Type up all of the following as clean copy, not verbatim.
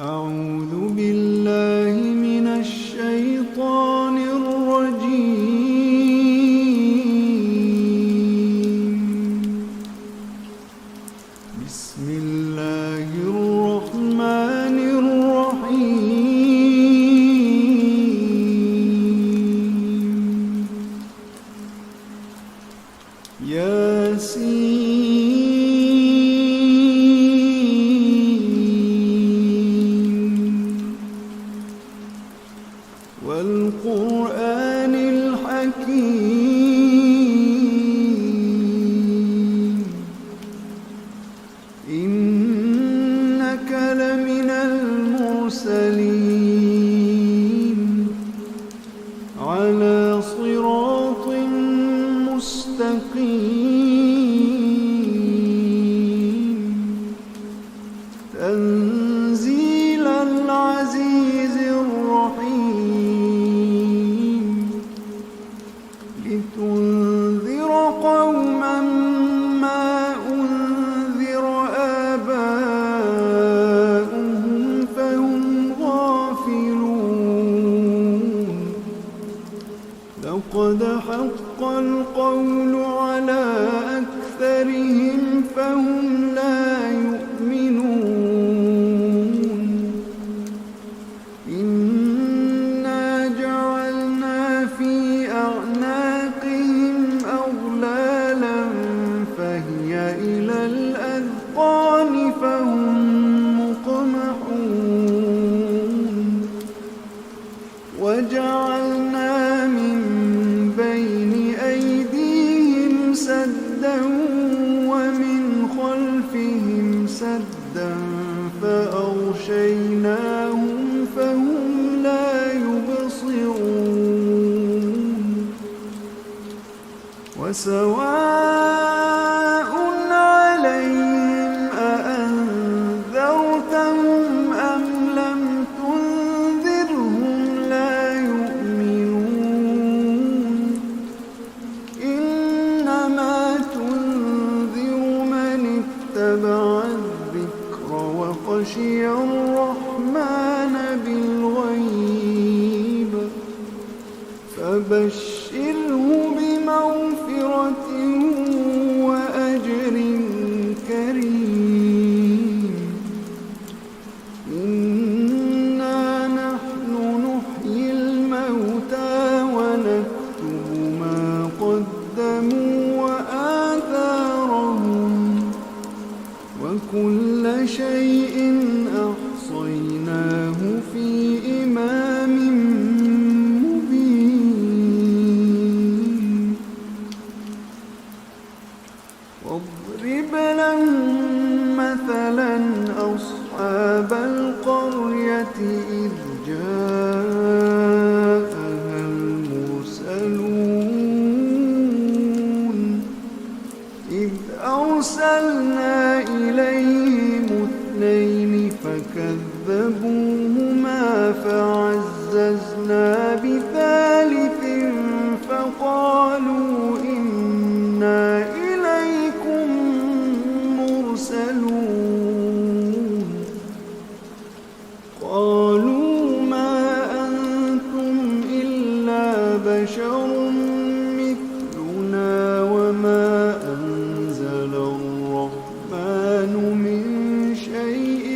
أعوذ بالله من الشيطان الرجيم. بسم الله الرحمن الرحيم. ياسين والقرآن الحكيم إنك لمن المرسلين على صراط مستقيم تنزيل العزيز الرحيم لتنذر قوما ما أنذر آباؤهم فهم غافلون لقد حق القول على أكثرهم فهم لا يؤمنون إنا جعلنا في أعناقهم أغلالا فهي إلى الأذقان فهم مقمحون وجعلنا من بين أيديهم سدا ومن خلفهم سدا فأغشيناهم فهم لا يبصرون وسواء عليهم أأنذرتهم أم لم تنذرهم لا يؤمنون إنما تنذر من اتبع الذكر وخشي الرحمن بالغيب فبشره بمغفرة وأجر كريم إنا نحن نحيي الموتى ونكتب ما قدموا وآثارهم وكل شيء أحصيناه في إمام مبين واضرب لهم مثلا أصحاب القرية إذ جاءها المرسلون إذ أرسلنا إليهم اثنين فكذبوهما فعززنا بثالث فقالوا إنا إليكم مرسلون قالوا ما أنتم إلا بشر مثلنا وما أنزل الرحمن من شيء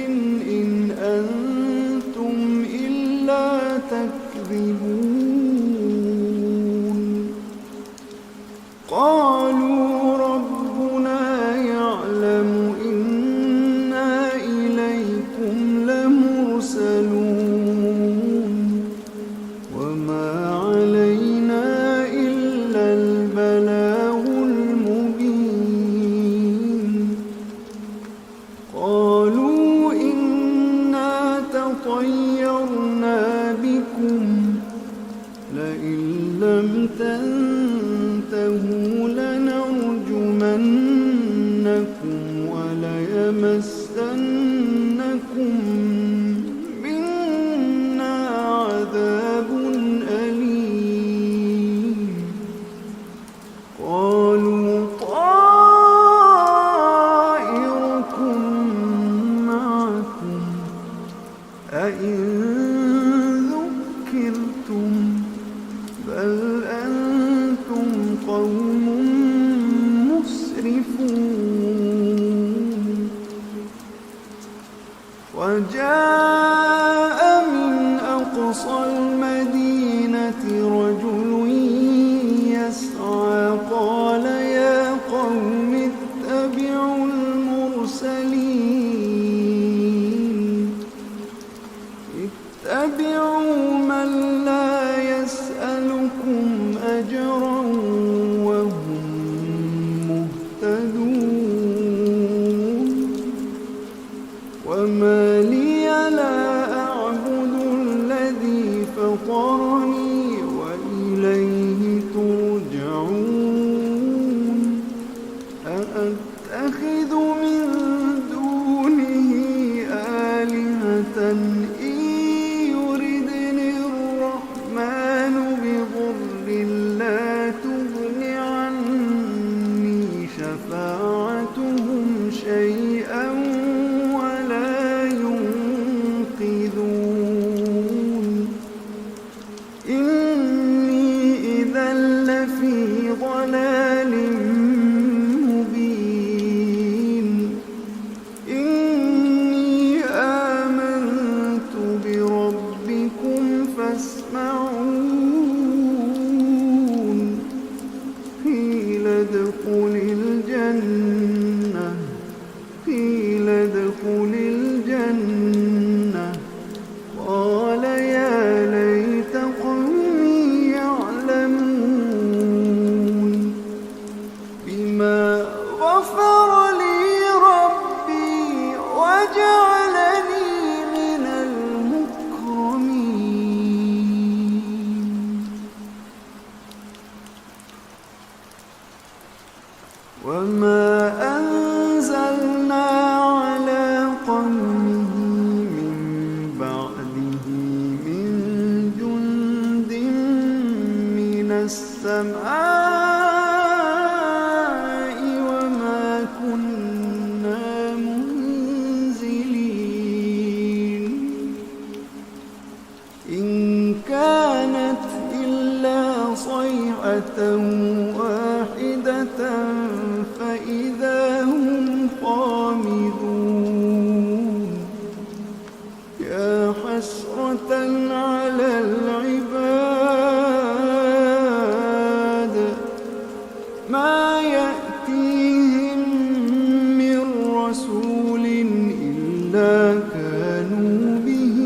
إن أنتم إلا تكذبون قالوا ربنا يعلم إنا إليكم لمرسلون وما علينا إلا البلاغ المبين قالوا إنا تطيرنا بكم لئن لم تنتهوا لنرجمنكم وليمسنكم منا عذاب أليم قالوا طائركم معكم أئن ذكرتم بل أنتم قوم مسرفون وجاء من أقصى المدينة رجل يسعى قال يا قوم اتبعوا المرسلين اتبعوا من لا يسألكم أجرا وهم مهتدون وما لي لا أعبد الذي فطرني وإليه ترجعون أأتخذ من دونه آلهة إن يردني الرحمن بضر لا تغن عني شفاعتهم شيئا ولا ينقذون إني إذا لفي ضلال مبين إني آمنت بربكم فاسمعون قيل ادخل الجنة قال يا ليت قومي يعلمون بما غفر لي ربي وجعلني من المكرمين وما أنزلنا على قومه من بعده من جند من السماء وما كنا منزلين إن كانت إلا صيحة واحدة فإذا هم خامدون يا حسرة على العباد ما يأتيهم من رسول إلا كانوا به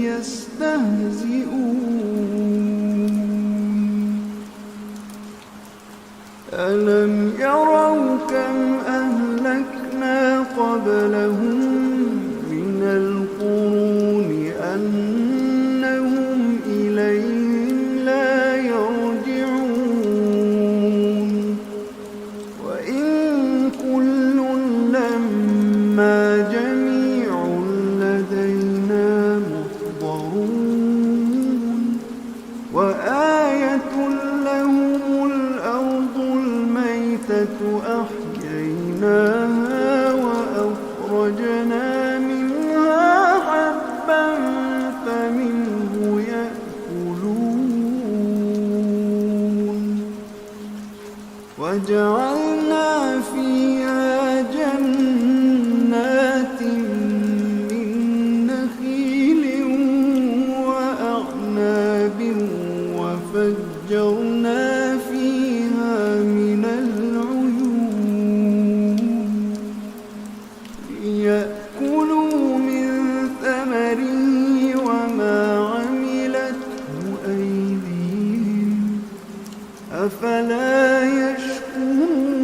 يستهزئون ألم يروا كم أهلكنا قبلهم من القرون أنهم إليهم لا يرجعون وإن كل لما جميع لدينا محضرون وآية لهم الأرض الميتة أحييناها وأخرجنا منها حبا فمنه يأكلون وجعلنا فيها جنات من نخيل وأعناب وفجرنا فيها من العيون ليأكلوا من ثمره وما عملته أيديهم أفلا يشكرون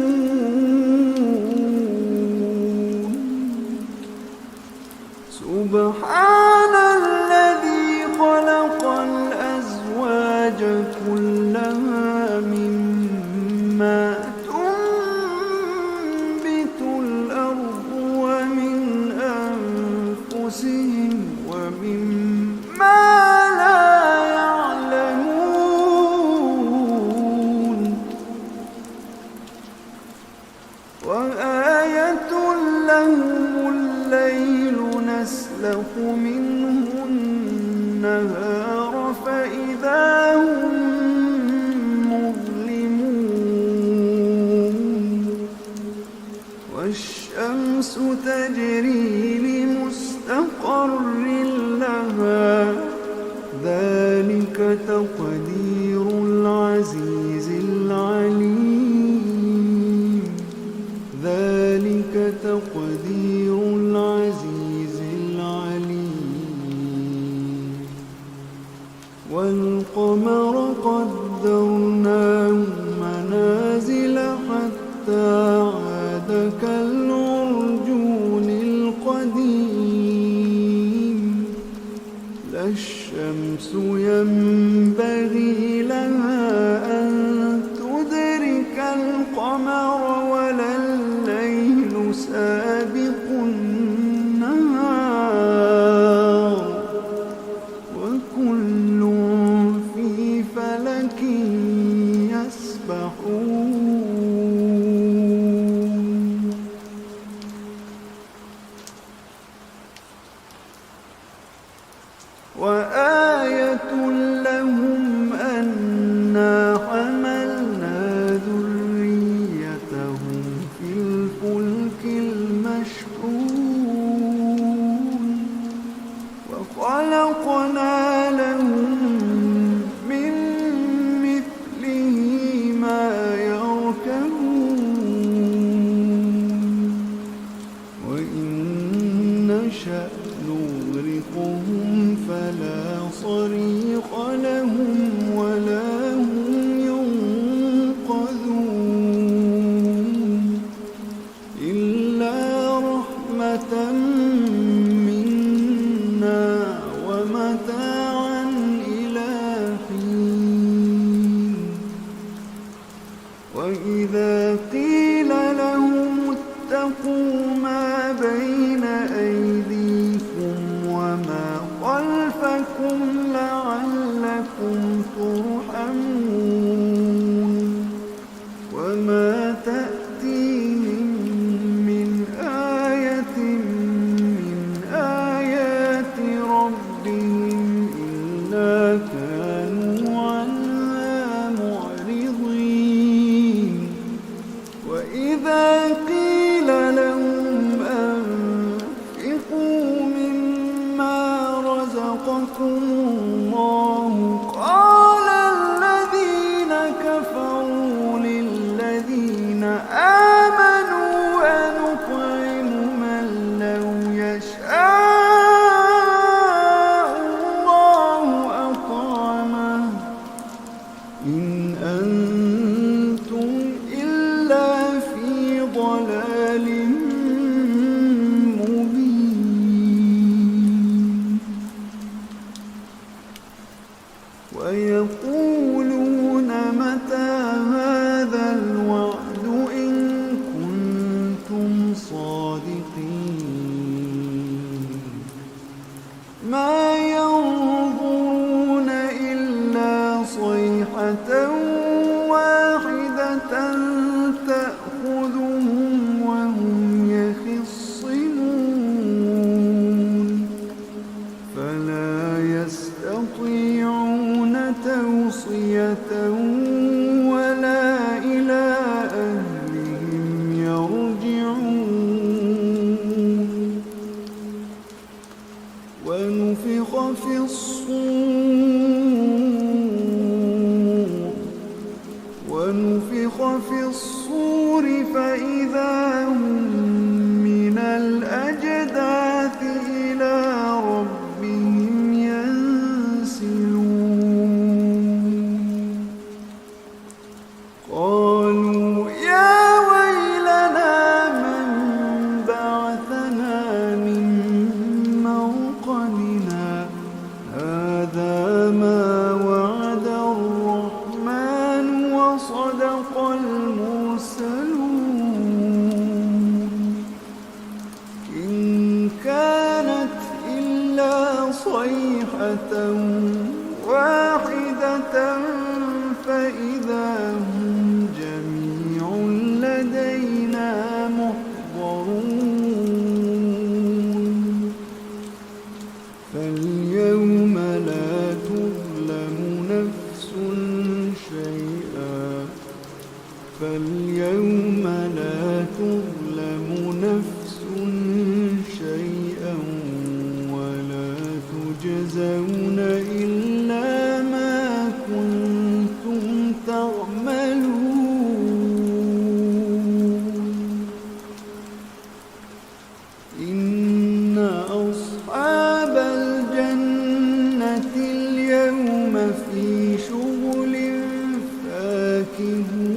النهار فإذا هم مظلمون والشمس تجري لمستقر لها ذلك تقدير العزيز العليم ذلك تقدير العزيز العليم والقمر قدرناه منازل حتى عاد كالعرجون القديم لا الشمس ينبغي لها أن تدرك القمر ولا الليل سابق النهار وكل في فلك يسبحون وآية لهم أنا حملنا ذريتهم في الفلك المشحون وخلقنا لهم من مثله ما يركبون وإن نشأ نغرقهم فلا صريخ لهم ولا هم ينقذون إلا رحمة منا ومتاعا إلى حين وإذا قيل لهم اتقوا ما بين أيديكم وما خلفكم لعلكم ترحمون وما تأتيهم من آية من آيات ربهم إلا كانوا عنها معرضين وإذا قيل لهم أنفقوا مما رزقكم الله قال الذين كفروا للذين آمنوا أنطعم من لو يشاء الله أطعمه إن أنتم إلا في ضلال مبين ويقولون متى هذا الوعد إن كنتم صادقين ما ينظرون إلا صيحة واحدة تأخذهم وهم يخصمون فلا يستطيعون توصية ولا إلى أهلهم يرجعون ونفخ في الصور فإذا هم من الأجداث إلى ربهم ينسلون قالوا يا ويلنا من بعثنا من مرقدنا هذا ما وعد الرحمن وصدق المرسلون إن كانت إلا صيحة واحدة فإذا هم جميع لدينا محضرون فاليوم لا تظلم نفس شيئا فاليوم لا تظلم نفس شيئا ولا تجزون إلا ما كنتم تعملون إن أصحاب الجنة اليوم في شغل فاكهون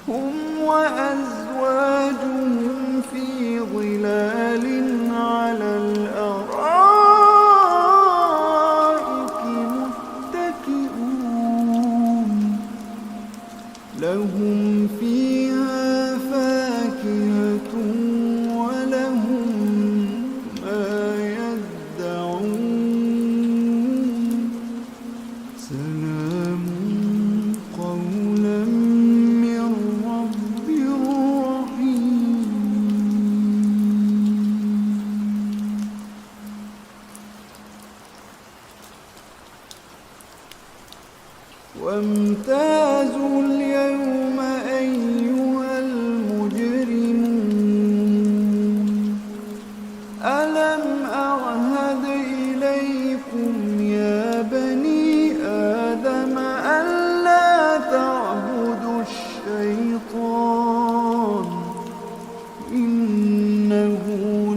هم وأزواجهم في ظلال على الأرائك متكئون لهم فيها فاكهة ولهم ما يدعون سلام قولا من رب رحيم وامتازوا اليوم أيها المجرمون ألم أعهد إليكم يا بني آدم ألا تعبدوا الشيطان إنه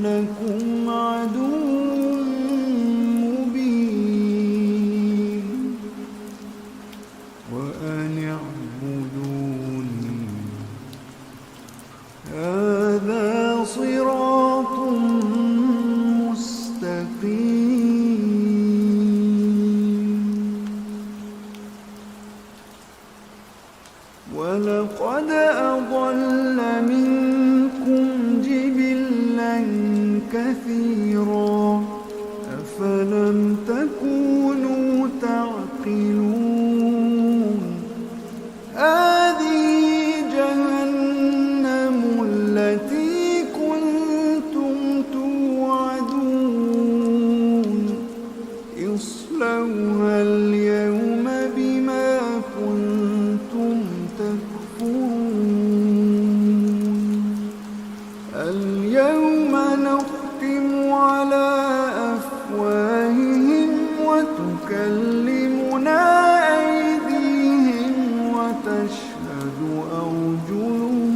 لكم عدو مبين وأن اعبدوني هذا صراط مستقيم ولقد أضل منكم جبلا كثيرا أفلم تكونوا تعقلون هذه جهنم التي كنتم توعدون اصلوها اليوم بما كنتم تكفرون اليوم نختم على أفواههم وتكلمنا أيديهم وتشهد أرجلهم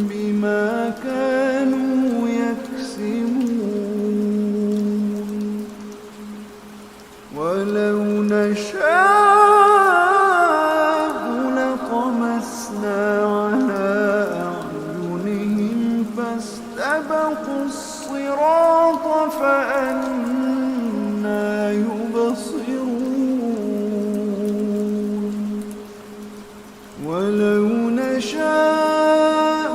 بما كانوا يكسبون ولو نشاء لطمسنا على أعينهم فاستبقوا الصراط فأنى يبصرون ولو نشاء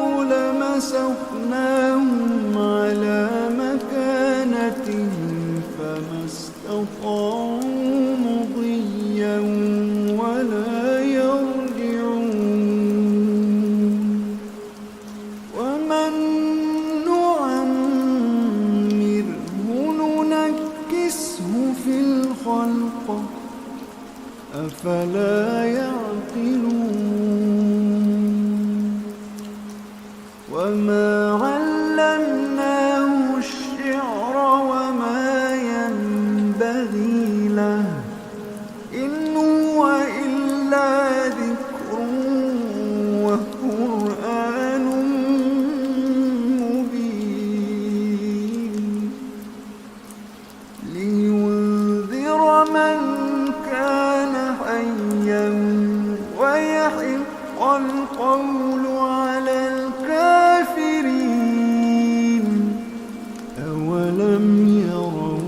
لمسخناهم على مكانتهم فما استطاعوا مضيا ولا يرجعون ومن نعمره ننكسه في الخلق أفلا يعقلون وما علمناه الشعر وما ينبغي له إن هو إلا ذكر وقرآن مبين لينذر من كان حيا ويحق القول على الكافرين أولم يروا